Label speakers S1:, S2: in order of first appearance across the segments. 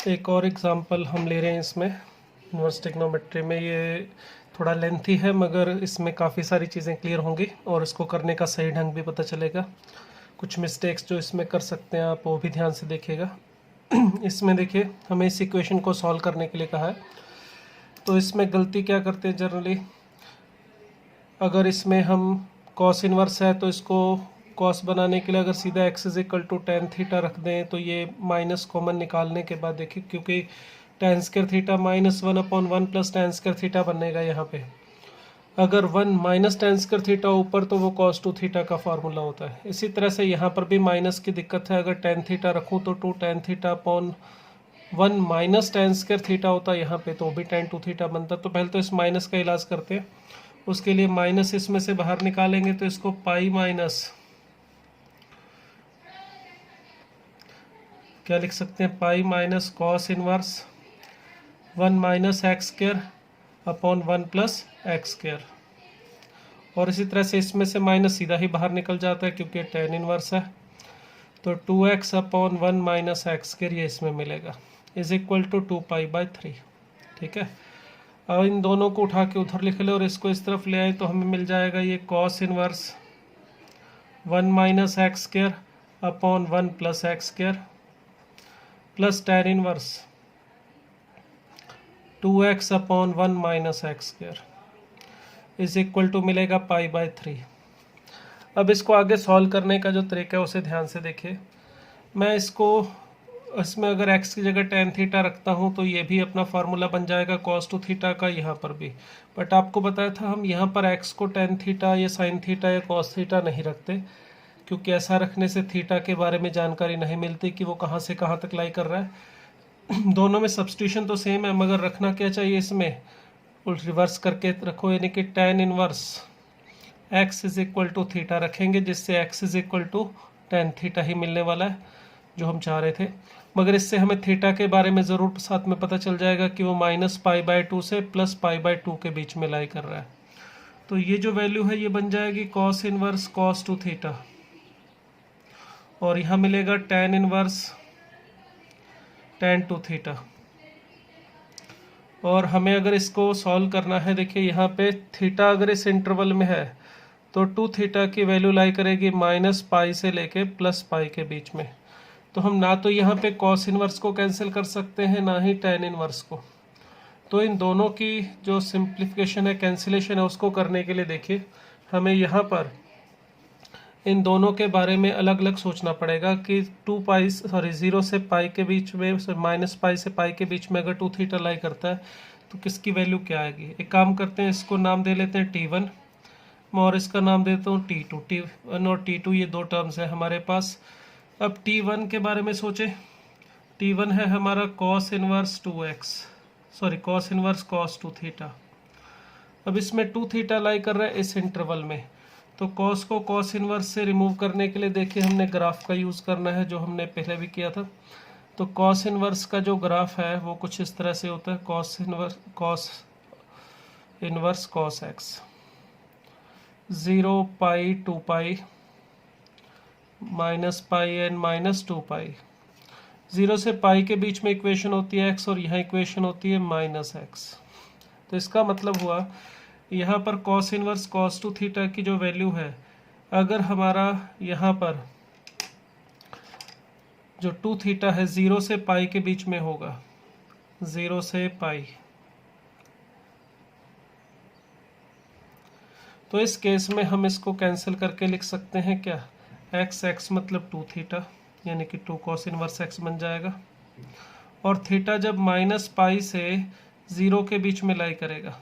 S1: एक और एग्जांपल हम ले रहे हैं इसमें इन्वर्स ट्रिग्नोमेट्री में। ये थोड़ा लेंथी है मगर इसमें काफ़ी सारी चीज़ें क्लियर होंगी और इसको करने का सही ढंग भी पता चलेगा। कुछ मिस्टेक्स जो इसमें कर सकते हैं आप वो भी ध्यान से देखिएगा। इसमें देखिए हमें इस इक्वेशन को सॉल्व करने के लिए कहा है, तो इसमें गलती क्या करते हैं जनरली, अगर इसमें हम कॉस इनवर्स है तो इसको कॉस बनाने के लिए अगर सीधा x is equal to tan theta रख दें तो ये माइनस कॉमन निकालने के बाद देखिए, क्योंकि ten square theta minus one upon one plus ten square theta बनेगा यहाँ पे। अगर one minus tan square theta ऊपर तो वो कॉस टू थीटा का फार्मूला होता है। इसी तरह से यहाँ पर भी माइनस की दिक्कत है, अगर टेन थीटा रखूँ तो two tan theta upon one minus tan square theta होता है यहाँ पे, तो भी टेन टू थीटा बनता। तो पहले तो इस माइनस का इलाज करते हैं। उसके लिए माइनस इसमें से बाहर निकालेंगे तो इसको पाई माइनस क्या लिख सकते हैं, pi minus cos inverse one minus X square upon one plus X square. और इसी तरह से इसमें से माइनस सीधा ही बाहर निकल जाता है क्योंकि टेन इनवर्स है, तो two X upon one minus X square ये इसमें मिलेगा is equal to two pi by three. ठीक है, अब इन दोनों को उठा के उधर लिख ले और इसको इस तरफ ले आए तो हमें मिल जाएगा ये cos inverse one minus X square upon one plus X square plus tan inverse two X upon one minus X square is equal to मिलेगा पाई बाय थ्री। अब इसको आगे सॉल्व करने का जो तरीका है उसे ध्यान से देखिए। मैं इसमें अगर x की जगह टेन थीटा रखता हूँ तो ये भी अपना फार्मूला बन जाएगा कॉस टू थीटा का यहाँ पर भी। बट आपको बताया था हम यहाँ पर x को टेन थीटा या साइन थीटा या कॉस थीटा नहीं रखते, क्योंकि ऐसा रखने से थीटा के बारे में जानकारी नहीं मिलती कि वो कहाँ से कहाँ तक लाई कर रहा है। दोनों में सब्स्टिट्यूशन तो सेम है मगर रखना क्या चाहिए, इसमें रिवर्स करके रखो, यानी कि tan inverse x is equal to theta रखेंगे, जिससे x is equal to tan theta ही मिलने वाला है जो हम चाह रहे थे। मगर इससे हमें थीटा के बारे में ज़रूर साथ में पता चल जाएगा कि वो माइनस पाई बाय टू से प्लस पाई बाय टू के बीच में लाई कर रहा है। तो ये जो वैल्यू है ये बन जाएगी cos inverse cos two theta, और यहाँ मिलेगा tan inverse tan two theta. और हमें अगर इसको सॉल्व करना है, देखिए यहाँ पे थीटा अगर इस इंटरवल में है तो टू थीटा की वैल्यू लाई करेगी माइनस पाई से लेके प्लस पाई के बीच में। तो हम ना तो यहाँ पे कॉस इनवर्स को कैंसिल कर सकते हैं ना ही टेन इनवर्स को। तो इन दोनों की जो सिंप्लीफिकेशन है, कैंसिलेशन है, उसको करने के लिए देखिए हमें यहाँ पर इन दोनों के बारे में अलग अलग सोचना पड़ेगा कि जीरो से पाई के बीच में, माइनस पाई से पाई के बीच में अगर टू थीटा लाई करता है तो किसकी वैल्यू क्या आएगी। एक काम करते हैं, इसको नाम दे लेते हैं T1 और इसका नाम देता हूँ T2। T1 और T2 ये दो टर्म्स है हमारे पास। अब T1 के बारे में सोचें, T1 है हमारा cos inverse cos inverse cos two theta. अब इसमें टू थीटा लाई कर रहा है इस इंटरवल में, तो कॉस को कॉस इनवर्स से रिमूव करने के लिए देखिए हमने ग्राफ का यूज़ करना है जो हमने पहले भी किया था। तो कॉस इनवर्स का जो ग्राफ है वो कुछ इस तरह से होता है, cos inverse cos X, zero pi to pi minus pi N minus two pi. Zero से पाई के बीच में इक्वेशन होती है x और यहाँ इक्वेशन होती है माइनस एक्स। तो इसका मतलब हुआ यहाँ पर cos inverse cos two theta की जो वैल्यू है, अगर हमारा यहाँ पर जो टू थीटा है ज़ीरो से पाई के बीच में होगा, ज़ीरो से पाई, तो इस केस में हम इसको कैंसिल करके लिख सकते हैं क्या, x मतलब टू थीटा यानी कि टू कॉस इनवर्स x बन जाएगा। और थीटा जब माइनस पाई से ज़ीरो के बीच में लाई करेगा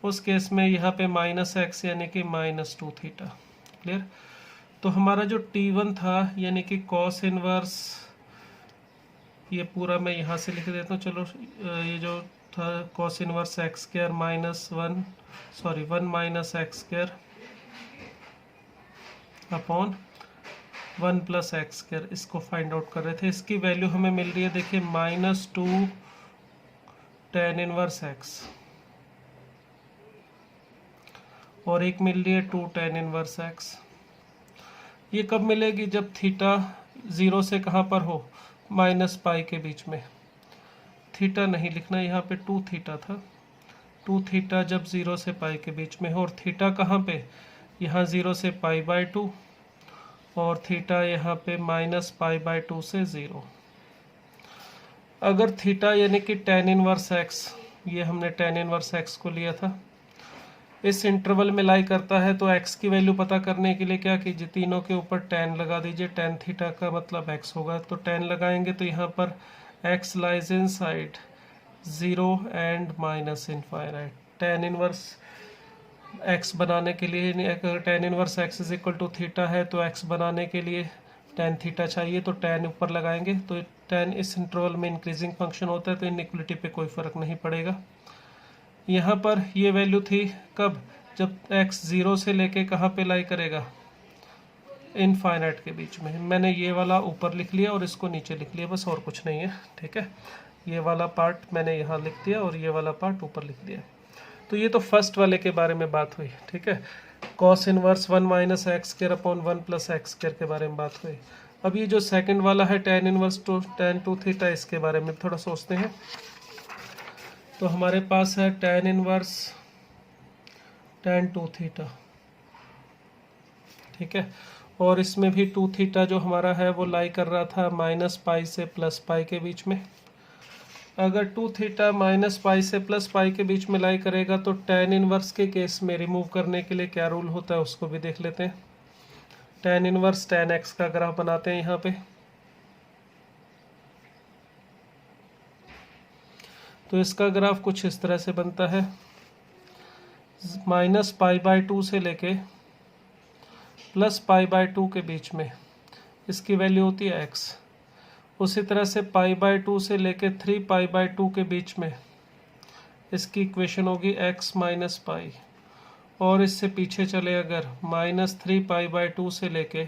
S1: उस केस में यहाँ पे माइनस एक्स यानी कि माइनस टू थीटा। क्लियर। तो हमारा जो T1 था यानी कि कॉस इनवर्स, ये पूरा मैं यहाँ से लिख देता हूँ, चलो ये जो था cos inverse x square minus one minus X square upon one plus X square, इसको फाइंड आउट कर रहे थे। इसकी वैल्यू हमें मिल रही है देखिए minus two tan inverse x और एक मिल रही है टू टेन इनवर्स एक्स। ये कब मिलेगी, जब थीटा ज़ीरो से कहाँ पर हो, माइनस पाई के बीच में। थीटा नहीं लिखना, यहाँ पे 2 थीटा था। 2 थीटा जब 0 से पाई के बीच में हो, और थीटा कहाँ पे, यहाँ 0 से पाई/2, और थीटा यहाँ पे -पाई/2 से 0। अगर थीटा यानी कि tan इनवर्स x, ये हमने tan इनवर्स x को लिया था, इस इंटरवल में लाई करता है, तो x की वैल्यू पता करने के लिए क्या कीजिए, तीनों के ऊपर tan लगा दीजिए। tan थीटा का मतलब x होगा, तो tan लगाएंगे तो यहाँ पर x lies inside 0 and minus infinite. tan inverse x बनाने के लिए, अगर tan inverse x is equal to theta है, तो x बनाने के लिए tan थीटा चाहिए, तो tan ऊपर लगाएंगे। तो tan इस इंटरवल में इंक्रीजिंग फंक्शन होता है, तो इनइक्वलिटी पे कोई फर्क नहीं पड़ेगा। यहाँ पर ये वैल्यू थी कब, जब x 0 से लेके कहाँ पे लाई करेगा, इनफाइनाइट के बीच में। मैंने ये वाला ऊपर लिख लिया और इसको नीचे लिख लिया, बस और कुछ नहीं है, ठीक है। ये वाला पार्ट मैंने यहाँ लिख दिया और ये वाला पार्ट ऊपर लिख दिया। तो ये तो फर्स्ट वाले के बारे में बात हुई, ठीक है। Cos inverse 1 minus X square upon 1 plus X square के बारे में बात हुई। अब ये जो सेकंड वाला है tan इनवर्स tan 2 थीटा, इसके बारे में थोड़ा सोचते हैं। तो हमारे पास है tan इनवर्स tan 2 थीटा, ठीक है। और इसमें भी 2 थीटा जो हमारा है वो लाई कर रहा था -पाई से +पाई के बीच में। अगर 2 थीटा -पाई से +पाई के बीच में लाई करेगा, तो tan इनवर्स के केस में रिमूव करने के लिए क्या रूल होता है उसको भी देख लेते हैं। tan इनवर्स tan x का ग्राफ बनाते हैं यहाँ पे। तो इसका ग्राफ कुछ इस तरह से बनता है, -पाई/2 से लेके +पाई/2 के बीच में इसकी वैल्यू होती है x। उसी तरह से पाई/2 से लेके 3पाई/2 के बीच में इसकी इक्वेशन होगी x माइनस पाई। और इससे पीछे चले अगर -3पाई/2 से लेके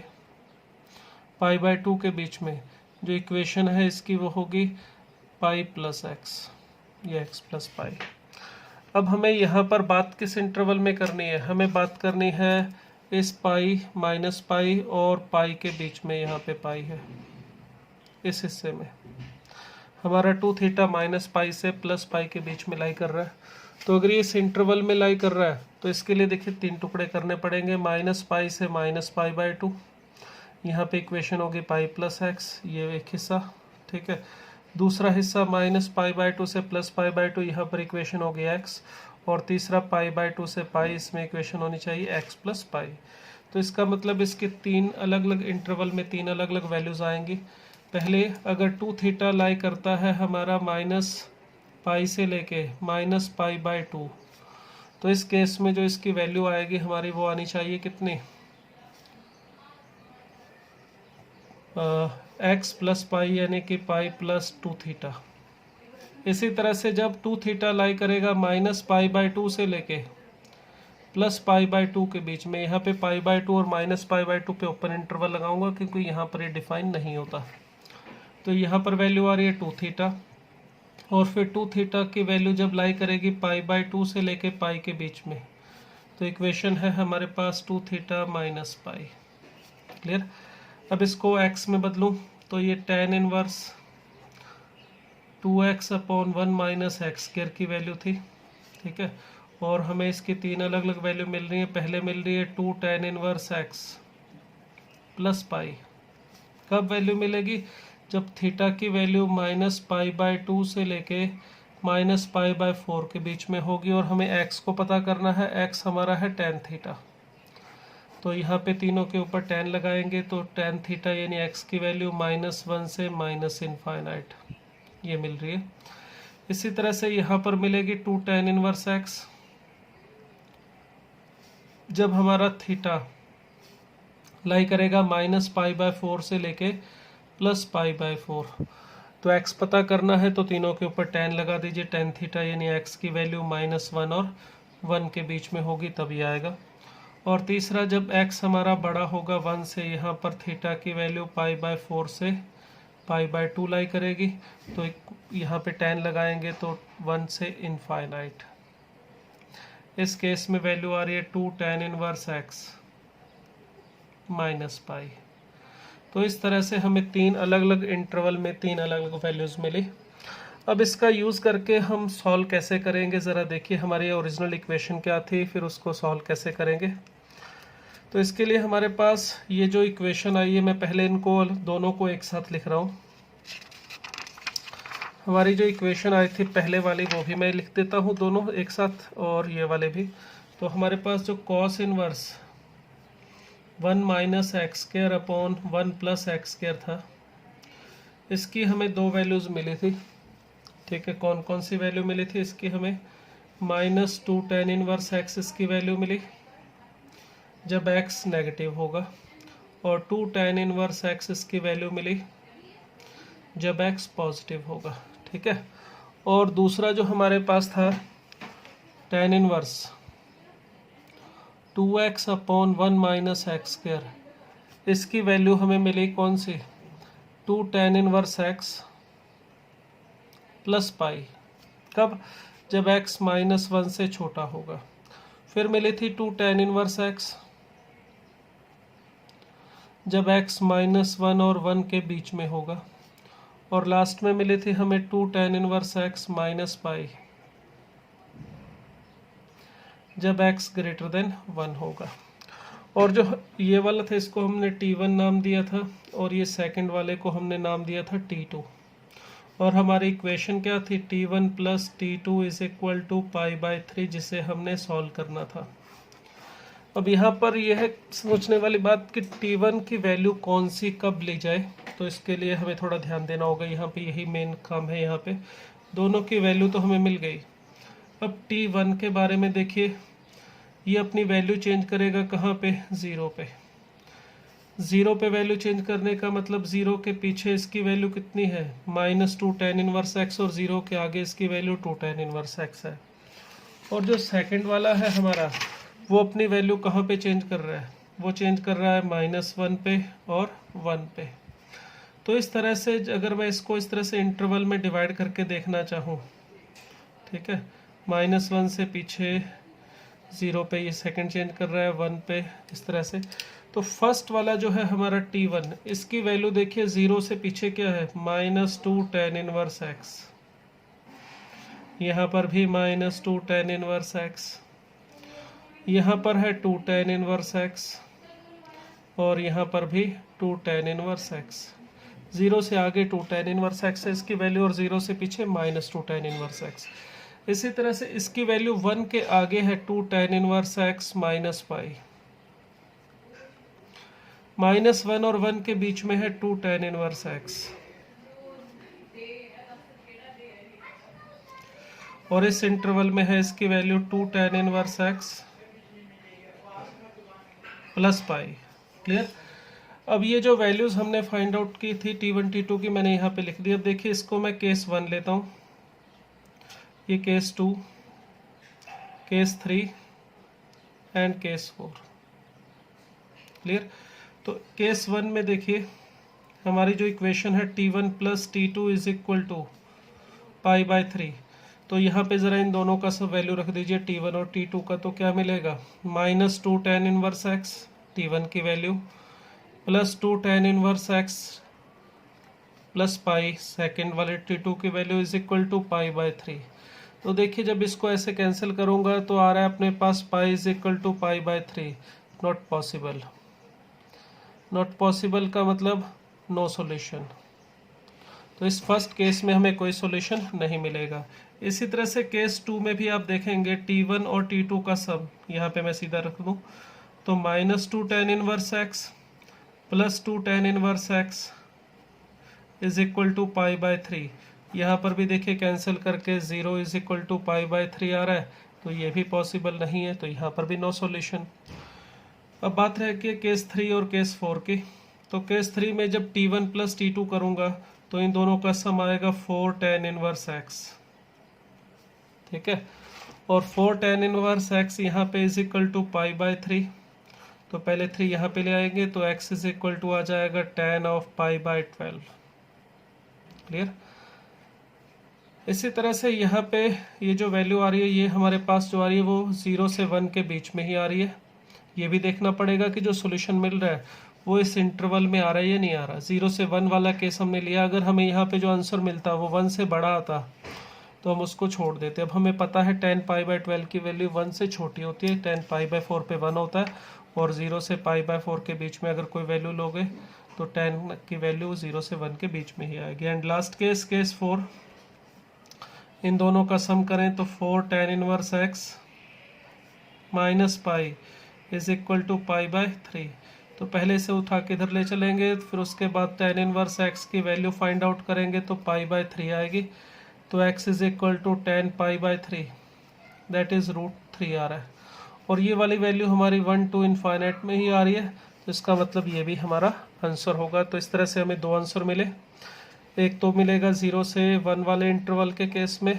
S1: पाई/2 के बीच में जो इक्वेशन है इसकी, वो होगी पाई प्लस एक्स, या x प्लस पाई। अब हमें यहाँ पर बात किस इंटरवल में करनी है, हमें बात करनी है इस पाई माइनस पाई और पाई के बीच में। यहाँ पे पाई है इस हिस्से में, हमारा 2 थीटा -पाई से +पाई के बीच में लाई कर रहा है। तो अगर ये इस इंटरवल में लाई कर रहा है, तो इसके लिए देखिए 3 टुकड़े करने पड़ेंगे, -पाई से -पाई/2। यहाँ पे इक्वेशन होगी पाई प्लस एक्स, ये एक हिस्सा, ठीक है। दूसरा हिस्सा -पाई/2 से +पाई/2, यहाँ पर इक्वेशन होगी x। और तीसरा पाई/2 से पाई, इसमें इक्वेशन होनी चाहिए x प्लस पाई। तो इसका मतलब इसके 3 अलग अलग इंटरवल में 3 अलग अलग वैल्यूज़ आएंगी। पहले अगर 2 थीटा लाई करता है हमारा -पाई से लेके -पाई/2, तो इस केस में जो इसकी वैल्यू आएगी हमारी, वो आनी चाहिए कितनी, x प्लस पाई, यानी कि पाई प्लस 2 थीटा। इसी तरह से जब 2 थीटा लाई करेगा -पाई/2 से लेके +पाई/2 के बीच में, यहाँ पे पाई/2 और -पाई/2 पे ओपन इंटरवल लगाऊंगा क्योंकि यहाँ पर ये डिफाइन नहीं होता। तो यहाँ पर वैल्यू आ रही है 2 थीटा, और फिर 2 थीटा की वैल्यू जब लाई करेगी पाई/2 से लेके पाई के बीच में, तो इक्वेशन है हमारे पास 2 थीटा माइनस पाई। क्लियर। अब इसको x में बदलूँ तो ये tan inverse 2x upon 1 minus X square की वैल्यू थी, ठीक है। और हमें इसकी 3 अलग अलग वैल्यू मिल रही है। पहले मिल रही है 2 tan inverse x plus pi. कब वैल्यू मिलेगी, जब थीटा की वैल्यू -पाई/2 से लेके -पाई/4 के बीच में होगी। और हमें x को पता करना है, x हमारा है tan थीटा। तो यहाँ पे तीनों के ऊपर tan लगाएंगे, तो tan थीटा यानी x की वैल्यू -1 से -इनफाइनाइट ये मिल रही है। इसी तरह से यहाँ पर मिलेगी 2 tan इनवर्स x, जब हमारा थीटा लाई करेगा -पाई/4 से लेके +पाई/4। तो x पता करना है, तो तीनों के ऊपर tan लगा दीजिए। tan थीटा यानी x की वैल्यू -1 और 1 के बीच में होगी, तब ये आएगा। और तीसरा, जब x हमारा बड़ा होगा 1 से, यहाँ पर थीटा की वैल्यू पाई/4 से पाई/2 लाई करेगी, तो यहाँ पे tan लगाएंगे तो 1 से इनफाइनाइट। इस केस में वैल्यू आ रही है 2 tan इनवर्स x माइनस पाई। तो इस तरह से हमें 3 अलग अलग इंटरवल में 3 अलग अलग वैल्यूज़ मिली। अब इसका यूज़ करके हम सॉल्व कैसे करेंगे, ज़रा देखिए हमारी ओरिजिनल इक्वेशन क्या थी, फिर उसको सॉल्व कैसे करेंगे। तो इसके लिए हमारे पास ये जो इक्वेशन आई है, मैं पहले इनको दोनों को एक साथ लिख रहा हूँ। हमारी जो इक्वेशन आई थी पहले वाली वो भी मैं लिख देता हूँ दोनों एक साथ, और ये वाले भी। तो हमारे पास जो cos inverse 1 minus X square upon 1 plus X square था, इसकी हमें दो वैल्यूज़ मिली थी। ठीक है, कौन कौन सी वैल्यू मिली थी इसकी? हमें -2 tan इनवर्स एक्स इसकी वैल्यू मिली जब x नेगेटिव होगा, और 2 tan इनवर्स एक्स इसकी वैल्यू मिली जब x पॉजिटिव होगा। ठीक है, और दूसरा जो हमारे पास था tan inverse 2x upon 1 minus X square, इसकी वैल्यू हमें मिली कौन सी? 2 tan inverse X plus pi. कब? जब x -1 से छोटा होगा। फिर मिली थी 2 tan इनवर्स एक्स जब x -1 और 1 के बीच में होगा, और लास्ट में मिली थी हमें 2 tan inverse x minus pi जब x ग्रेटर देन 1 होगा। और जो ये वाला था इसको हमने t1 नाम दिया था, और ये सेकंड वाले को हमने नाम दिया था t2। और हमारी इक्वेशन क्या थी? t1 plus t2 is equal to π/3, जिसे हमने सॉल्व करना था। अब यहाँ पर यह है सोचने वाली बात कि t1 की वैल्यू कौन सी कब ली जाए, तो इसके लिए हमें थोड़ा ध्यान देना होगा। यहाँ पे यही मेन काम है। यहाँ पे दोनों की वैल्यू तो हमें मिल गई। अब t1 के बारे में देखिए, ये अपनी वैल्यू चेंज करेगा कहाँ पे? 0 पे। 0 पे वैल्यू चेंज करने का मतलब 0 के पीछे इसकी वैल्यू कितनी है? -2 tan इनवर्स एक्स, और 0 के आगे इसकी वैल्यू 2 tan इनवर्स एक्स है। और जो सेकंड वाला है हमारा, वो अपनी वैल्यू कहाँ पे चेंज कर रहा है? वो चेंज कर रहा है -1 पे और 1 पे। तो इस तरह से अगर मैं इसको इस तरह से इंटरवल में डिवाइड करके देखना चाहूँ, ठीक है, -1 से पीछे 0 पे ये सेकंड चेंज कर रहा है, 1 पे, इस तरह से। तो फर्स्ट वाला जो है हमारा t1, इसकी वैल्यू देखिए 0 से पीछे क्या है? -2 tan इनवर्स एक्स। यहाँ पर भी -2 tan इनवर्स एक्स, यहाँ पर है 2 tan इनवर्स एक्स, और यहाँ पर भी 2 tan इनवर्स एक्स। 0 से आगे 2 tan इनवर्स एक्स है इसकी वैल्यू, और 0 से पीछे -2 tan इनवर्स एक्स। इसी तरह से इसकी वैल्यू 1 के आगे है 2 tan inverse x minus pi. -1 और 1 के बीच में है 2 tan इनवर्स एक्स, और इस इंटरवल में है इसकी value 2 tan inverse X plus pi. Clear? अब ये जो वैल्यूज हमने फाइंड आउट की थी t1 t2 की, मैंने यहाँ पे लिख दी। अब देखिए इसको मैं केस 1 लेता हूँ, ये case 2, case 3 and case 4। Clear? तो केस 1 में देखिए हमारी जो इक्वेशन है t1 plus t2 is equal to π/3। तो यहाँ पे ज़रा इन दोनों का सब वैल्यू रख दीजिए, t1 और t2 का। तो क्या मिलेगा? -2 tan इनवर्स एक्स t1 की value, plus 2 tan inverse X plus pi second वाले t2 की वैल्यू इज इक्वल टू π/3। तो देखिए जब इसको ऐसे कैंसिल करूँगा तो आ रहा है अपने पास pi is equal to π/3। Not possible. Not possible का मतलब नो सॉल्यूशन। तो इस फर्स्ट केस में हमें कोई सॉल्यूशन नहीं मिलेगा। इसी तरह से केस 2 में भी आप देखेंगे t1 और t2 का सम, यहाँ पे मैं सीधा रख दूँ तो -2 tan inverse X plus 2 tan inverse X is equal to π/3। यहाँ पर भी देखिए कैंसिल करके 0 इज इक्वल टू π/3 आ रहा है, तो ये भी पॉसिबल नहीं है, तो यहाँ पर भी नो सॉल्यूशन। अब बात रह गई केस 3 और केस 4 की। तो केस 3 में जब t1 प्लस t2 करूँगा तो इन दोनों का सम आएगा 4 tan इनवर्स एक्स। ठीक है, और 4 tan इनवर्स एक्स यहाँ पे इज इक्वल टू π/3। तो पहले 3 यहाँ पे ले आएंगे तो x इज इक्वल टू आ जाएगा tan ऑफ π/12। क्लियर? इसी तरह से यहाँ पे ये जो वैल्यू आ रही है, ये हमारे पास जो आ रही है वो 0 से 1 के बीच में ही आ रही है। ये भी देखना पड़ेगा कि जो सॉल्यूशन मिल रहा है वो इस इंटरवल में आ रहा है या नहीं आ रहा। 0 से 1 वाला केस हमने लिया, अगर हमें यहाँ पे जो आंसर मिलता वो 1 से बड़ा आता तो हम उसको छोड़ देते। अब हमें पता है tan π/12 की वैल्यू 1 से छोटी होती है, tan π/4 पे 1 होता है, और 0 से π/4 के बीच में अगर कोई वैल्यू लोगे तो tan की वैल्यू 0 से 1 के बीच में ही आएगी। एंड लास्ट केस, केस 4, इन दोनों का सम करें तो 4 tan inverse x minus pi is equal to π/3। तो पहले से उठा के इधर ले चलेंगे, फिर उसके बाद tan इनवर्स x की वैल्यू फाइंड आउट करेंगे तो π/3 आएगी। तो x is equal to tan π/3, that is √3 आ रहा है, और ये वाली वैल्यू हमारी 1 to इनफाइनाइट में ही आ रही है, तो इसका मतलब ये भी हमारा आंसर होगा। तो इस तरह से हमें दो आंसर मिले, एक तो मिलेगा 0 से 1 वाले इंटरवल के केस में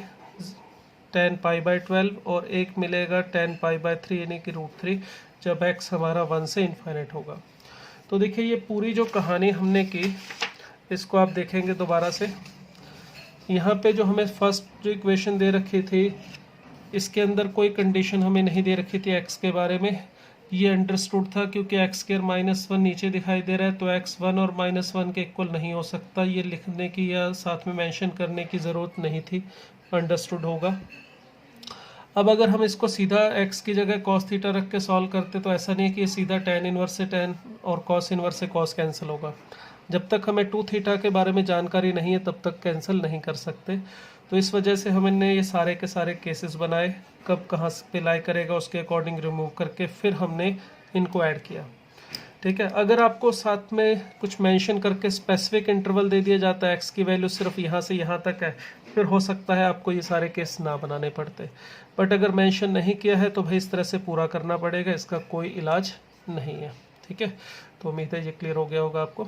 S1: tan π/12, और एक मिलेगा tan π/3 यानी कि √3 जब x हमारा 1 से इनफाइनाइट होगा। तो देखिए ये पूरी जो कहानी हमने की, इसको आप देखेंगे दोबारा से, यहाँ पे जो हमें फर्स्ट जो इक्वेशन दे रखी थी, इसके अंदर कोई कंडीशन हमें नहीं दे रखी थी x के बारे में। ये अंडरस्टूड था क्योंकि x² -1 नीचे दिखाई दे रहा है, तो x 1 और -1 के इक्वल नहीं हो सकता, ये लिखने की या साथ में मेंशन करने की ज़रूरत नहीं थी, अंडरस्टूड होगा। अब अगर हम इसको सीधा x की जगह cos थीटा रख के सॉल्व करते तो ऐसा नहीं है कि ये सीधा tan इनवर्स से tan और cos इनवर्स से cos कैंसिल होगा। जब तक हमें 2 थीटा के बारे में जानकारी नहीं है तब तक कैंसिल नहीं कर सकते। तो इस वजह से हमने ये सारे के सारे केसेस बनाए, कब कहाँ पे लाई करेगा उसके अकॉर्डिंग रिमूव करके फिर हमने इनको ऐड किया। ठीक है, अगर आपको साथ में कुछ मेंशन करके स्पेसिफिक इंटरवल दे दिया जाता है x की वैल्यू सिर्फ यहाँ से यहाँ तक है, फिर हो सकता है आपको ये सारे केस ना बनाने पड़ते, बट अगर मेंशन नहीं किया है तो भाई इस तरह से पूरा करना पड़ेगा, इसका कोई इलाज नहीं है। ठीक है, तो उम्मीद है ये क्लियर हो गया होगा आपको।